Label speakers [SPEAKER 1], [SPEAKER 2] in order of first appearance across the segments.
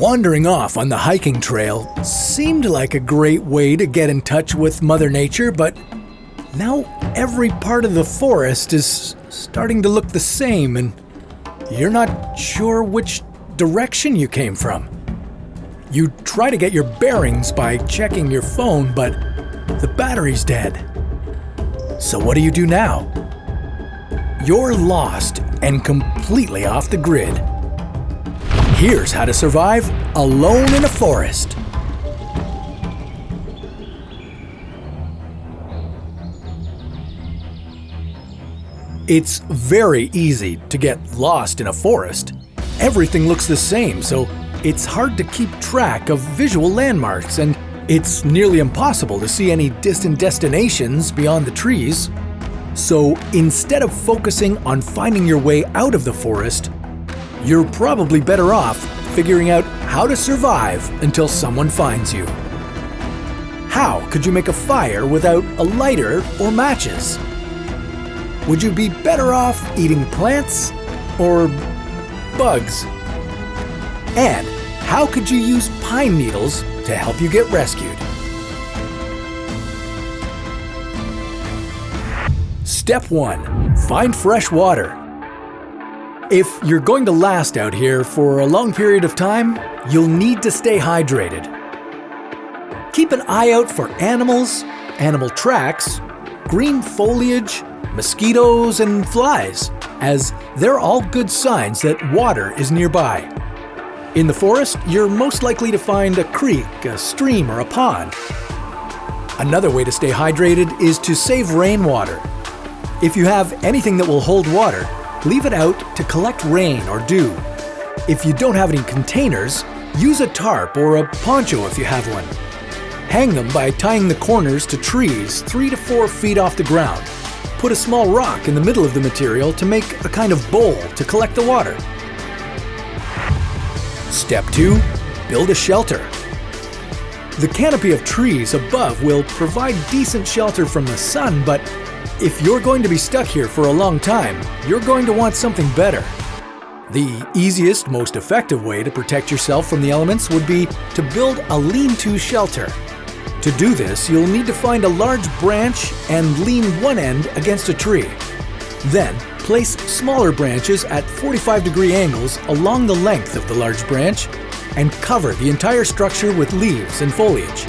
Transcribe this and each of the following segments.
[SPEAKER 1] Wandering off on the hiking trail seemed like a great way to get in touch with Mother Nature, but now every part of the forest is starting to look the same and you're not sure which direction you came from. You try to get your bearings by checking your phone, but the battery's dead. So what do you do now? You're lost and completely off the grid. Here's how to survive alone in a forest. It's very easy to get lost in a forest. Everything looks the same, so it's hard to keep track of visual landmarks, and it's nearly impossible to see any distant destinations beyond the trees. So instead of focusing on finding your way out of the forest, you're probably better off figuring out how to survive until someone finds you. How could you make a fire without a lighter or matches? Would you be better off eating plants or bugs? And how could you use pine needles to help you get rescued? Step 1. Find fresh water. If you're going to last out here for a long period of time, you'll need to stay hydrated. Keep an eye out for animals, animal tracks, green foliage, mosquitoes, and flies, as they're all good signs that water is nearby. In the forest, you're most likely to find a creek, a stream, or a pond. Another way to stay hydrated is to save rainwater. If you have anything that will hold water, leave it out to collect rain or dew. If you don't have any containers, use a tarp or a poncho if you have one. Hang them by tying the corners to trees 3 to 4 feet off the ground. Put a small rock in the middle of the material to make a kind of bowl to collect the water. Step 2. Build a shelter. The canopy of trees above will provide decent shelter from the sun, but if you're going to be stuck here for a long time, you're going to want something better. The easiest, most effective way to protect yourself from the elements would be to build a lean-to shelter. To do this, you'll need to find a large branch and lean one end against a tree. Then, place smaller branches at 45-degree angles along the length of the large branch and cover the entire structure with leaves and foliage.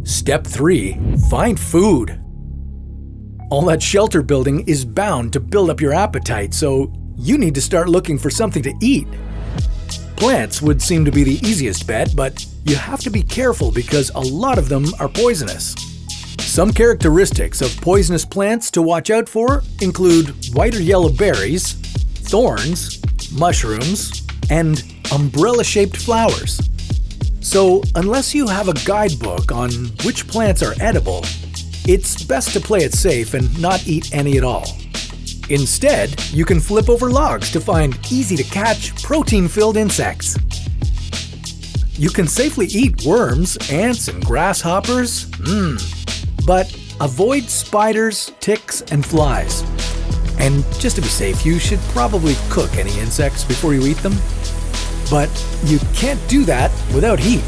[SPEAKER 1] Step 3. Find food. All that shelter building is bound to build up your appetite, so you need to start looking for something to eat. Plants would seem to be the easiest bet, but you have to be careful because a lot of them are poisonous. Some characteristics of poisonous plants to watch out for include white or yellow berries, thorns, mushrooms, and umbrella-shaped flowers. So, unless you have a guidebook on which plants are edible, it's best to play it safe and not eat any at all. Instead, you can flip over logs to find easy-to-catch, protein-filled insects. You can safely eat worms, ants, and grasshoppers, but avoid spiders, ticks, and flies. And just to be safe, you should probably cook any insects before you eat them. But you can't do that without heat.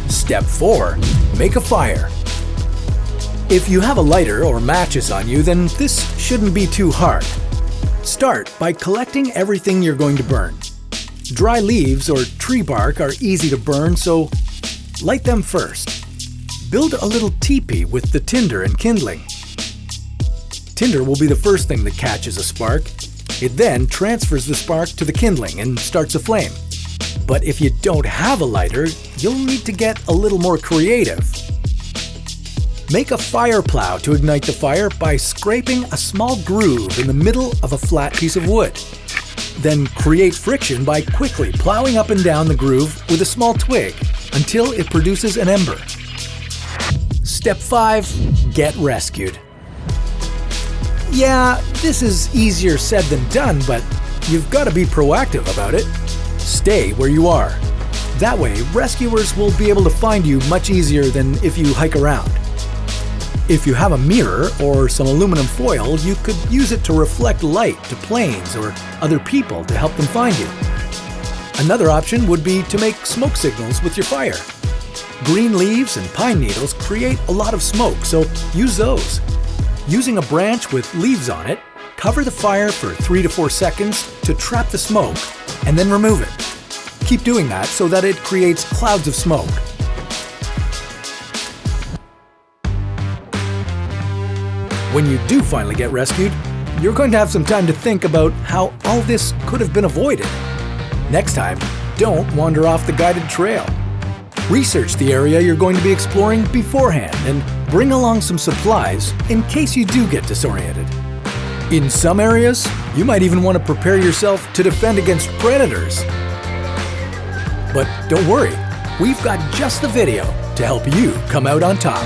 [SPEAKER 1] Step 4. Make a fire. If you have a lighter or matches on you, then this shouldn't be too hard. Start by collecting everything you're going to burn. Dry leaves or tree bark are easy to burn, so light them first. Build a little teepee with the tinder and kindling. Tinder will be the first thing that catches a spark. It then transfers the spark to the kindling and starts a flame. But if you don't have a lighter, you'll need to get a little more creative. Make a fire plow to ignite the fire by scraping a small groove in the middle of a flat piece of wood. Then create friction by quickly plowing up and down the groove with a small twig until it produces an ember. Step 5. Get rescued. Yeah, this is easier said than done, but you've got to be proactive about it. Stay where you are. That way, rescuers will be able to find you much easier than if you hike around. If you have a mirror or some aluminum foil, you could use it to reflect light to planes or other people to help them find you. Another option would be to make smoke signals with your fire. Green leaves and pine needles create a lot of smoke, so use those. Using a branch with leaves on it, cover the fire for 3 to 4 seconds to trap the smoke, and then remove it. Keep doing that so that it creates clouds of smoke. When you do finally get rescued, you're going to have some time to think about how all this could have been avoided. Next time, don't wander off the guided trail. Research the area you're going to be exploring beforehand and bring along some supplies in case you do get disoriented. In some areas, you might even want to prepare yourself to defend against predators. But don't worry, we've got just the video to help you come out on top.